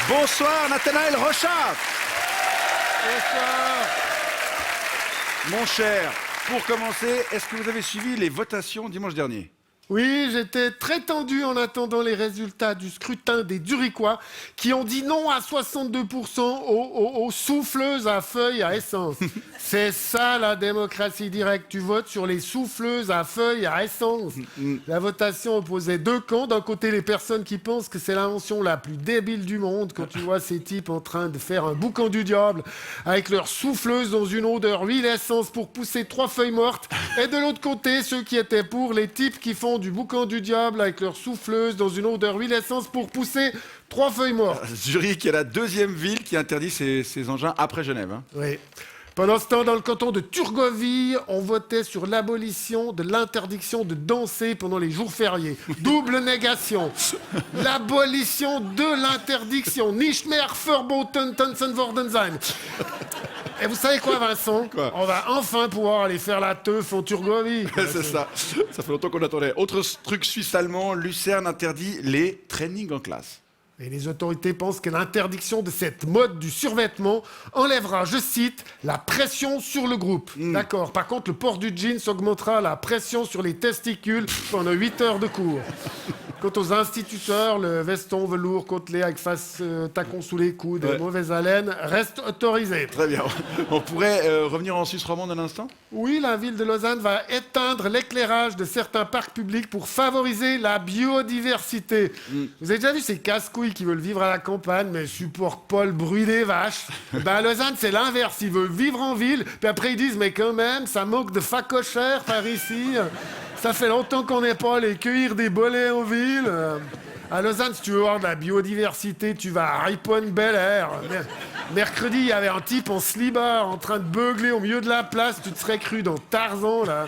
Bonsoir Nathanaël Rochat. Bonsoir. Mon cher, pour commencer, est-ce que vous avez suivi les votations dimanche dernier ? Oui, j'étais très tendu en attendant les résultats du scrutin des Duriquois qui ont dit non à 62% aux souffleuses à feuilles à essence. C'est ça la démocratie directe. Tu votes sur les souffleuses à feuilles à essence. La votation opposait deux camps. D'un côté, les personnes qui pensent que c'est l'invention la plus débile du monde quand tu vois ces types en train de faire un boucan du diable avec leur souffleuse dans une odeur huile essence pour pousser 3 feuilles mortes. Et de l'autre côté, ceux qui étaient pour les types qui font du boucan du diable avec leur souffleuse dans une odeur huile essence pour pousser 3 feuilles mortes. Zurich est la deuxième ville qui interdit ces engins après Genève. Hein. Oui. Pendant ce temps, dans le canton de Turgovie, on votait sur l'abolition de l'interdiction de danser pendant les jours fériés. Double négation. L'abolition de l'interdiction. Nicht mehr verboten tanzen worden sein. Et vous savez quoi, Vincent ? Quoi ? On va enfin pouvoir aller faire la teuf en Turgovie. C'est ça. Ça fait longtemps qu'on attendait. Autre truc suisse-allemand, Lucerne interdit les trainings en classe. Et les autorités pensent que l'interdiction de cette mode du survêtement enlèvera, je cite, la pression sur le groupe. D'accord. Par contre, le port du jeans augmentera la pression sur les testicules pendant 8 heures de cours. Quant aux instituteurs, le veston velours côtelé avec face tacon sous les coudes et mauvaise haleine reste autorisé. Très bien. On pourrait revenir en Suisse romande un instant ? Oui, la ville de Lausanne va éteindre l'éclairage de certains parcs publics pour favoriser la biodiversité. Vous avez déjà vu ces casse-couilles qui veulent vivre à la campagne mais supportent pas le bruit des vaches ? Ben à Lausanne, c'est l'inverse. Ils veulent vivre en ville, puis après ils disent « Mais quand même, ça manque de facochères par ici. Ça fait longtemps qu'on n'est pas allé cueillir des bolets en ville. » À Lausanne, si tu veux voir de la biodiversité, tu vas à Ripon-Bel-Air. Mercredi, il y avait un type en slibard en train de beugler au milieu de la place. Tu te serais cru dans Tarzan, là.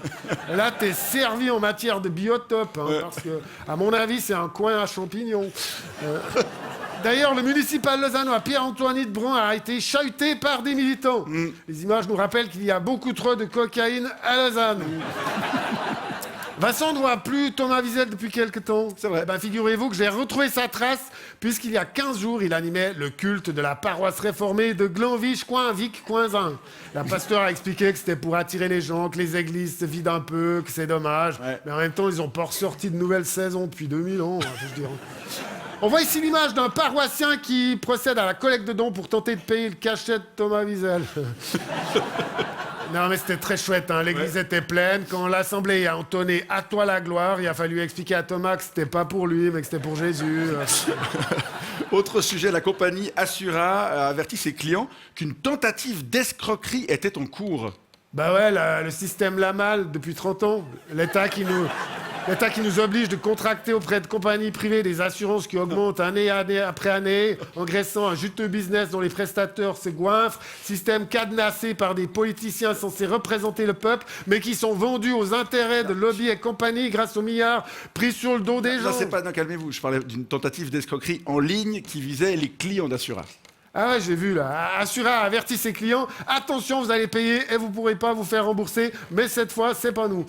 Là, t'es servi en matière de biotope, hein, parce que, à mon avis, c'est un coin à champignons. D'ailleurs, le municipal lausannois Pierre-Antoine Brun a été chahuté par des militants. Les images nous rappellent qu'il y a beaucoup trop de cocaïne à Lausanne. Vincent ne voit plus Thomas Wiesel depuis quelque temps. C'est vrai. Eh ben, figurez-vous que j'ai retrouvé sa trace, puisqu'il y a 15 jours, il animait le culte de la paroisse réformée de Glanvich-Coin-Vic-Coinzin. La pasteur a expliqué que c'était pour attirer les gens, que les églises se vident un peu, que c'est dommage. Ouais. Mais en même temps, ils n'ont pas ressorti de nouvelle saison depuis 2000 ans, hein, je dirais. On voit ici l'image d'un paroissien qui procède à la collecte de dons pour tenter de payer le cachet de Thomas Wiesel. Non, mais c'était très chouette, hein. L'église était pleine. Quand l'assemblée a entonné « À toi la gloire », il a fallu expliquer à Thomas que c'était pas pour lui, mais que c'était pour Jésus. Autre sujet, la compagnie Assura a averti ses clients qu'une tentative d'escroquerie était en cours. Bah ouais, le système l'a mal depuis 30 ans. L'État qui nous oblige de contracter auprès de compagnies privées des assurances qui augmentent année après année, engraissant un juteux business dont les prestataires se goinfrent, système cadenassé par des politiciens censés représenter le peuple, mais qui sont vendus aux intérêts de lobby et compagnie grâce aux milliards pris sur le dos des gens. Non, c'est pas... Non, calmez-vous. Je parlais d'une tentative d'escroquerie en ligne qui visait les clients d'Assura. Ah ouais, j'ai vu là. Assura a averti ses clients. Attention, vous allez payer et vous pourrez pas vous faire rembourser. Mais cette fois, c'est pas nous.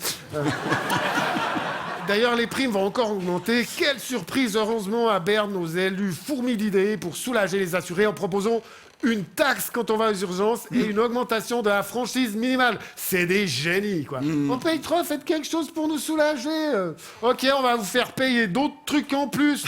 D'ailleurs, les primes vont encore augmenter. Quelle surprise, heureusement, à Berne, nos élus fourmillent d'idées pour soulager les assurés en proposant une taxe quand on va aux urgences et une augmentation de la franchise minimale. C'est des génies, quoi. On paye trop, faites quelque chose pour nous soulager. Ok, on va vous faire payer d'autres trucs en plus.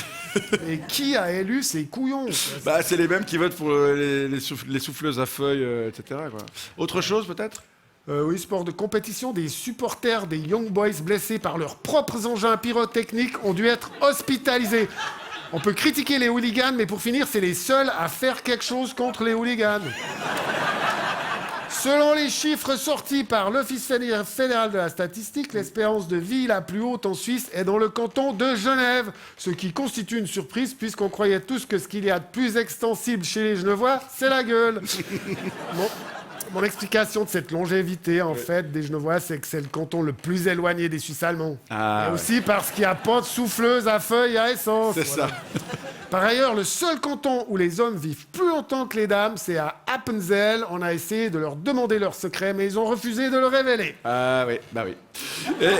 Et qui a élu ces couillons ? Bah, c'est les mêmes qui votent pour les souffleuses à feuilles, etc. Quoi. Autre chose, peut-être ? Oui, sport de compétition, des supporters des Young Boys blessés par leurs propres engins pyrotechniques ont dû être hospitalisés. On peut critiquer les hooligans, mais pour finir, c'est les seuls à faire quelque chose contre les hooligans. Selon les chiffres sortis par l'Office fédéral de la statistique, l'espérance de vie la plus haute en Suisse est dans le canton de Genève, ce qui constitue une surprise puisqu'on croyait tous que ce qu'il y a de plus extensible chez les Genevois, c'est la gueule. Mon explication de cette longévité, en fait, des Genevois, c'est que c'est le canton le plus éloigné des Suisses allemands. Ah, et aussi parce qu'il n'y a pas de souffleuse à feuilles à essence. C'est voilà. ça. Par ailleurs, le seul canton où les hommes vivent plus longtemps que les dames, c'est à Appenzell. On a essayé de leur demander leur secret, mais ils ont refusé de le révéler. Ah oui, bah oui. Et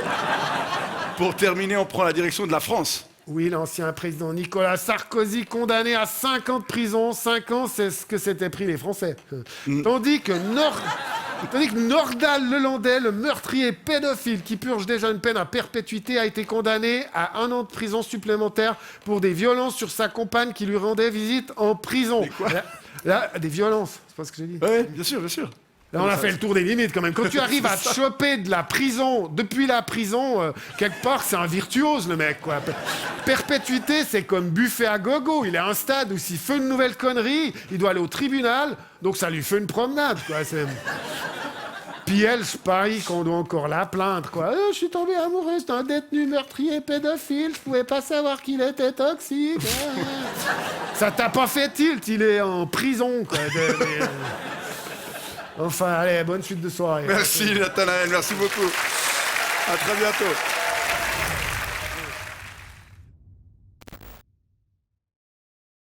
pour terminer, on prend la direction de la France. Oui, l'ancien président Nicolas Sarkozy, condamné à 5 ans de prison. 5 ans, c'est ce que s'étaient pris les Français. Tandis que Nordal Lelandais, le meurtrier pédophile qui purge déjà une peine à perpétuité, a été condamné à 1 an de prison supplémentaire pour des violences sur sa compagne qui lui rendait visite en prison. Mais quoi ? Là, des violences, c'est pas ce que j'ai dit. Ouais, bien sûr, bien sûr. Là, on a fait le tour des limites quand même. Quand tu arrives à te choper de la prison, depuis la prison, quelque part, c'est un virtuose, le mec, quoi. Perpétuité, c'est comme buffet à gogo. Il est à un stade où s'il fait une nouvelle connerie, il doit aller au tribunal, donc ça lui fait une promenade, quoi. Puis elle, je parie qu'on doit encore la plaindre, quoi. Je suis tombée amoureuse d'un détenu meurtrier pédophile, je pouvais pas savoir qu'il était toxique. Ça t'a pas fait tilt, il est en prison, quoi. Enfin, allez, bonne suite de soirée. Merci Nathanaël, merci beaucoup. À très bientôt.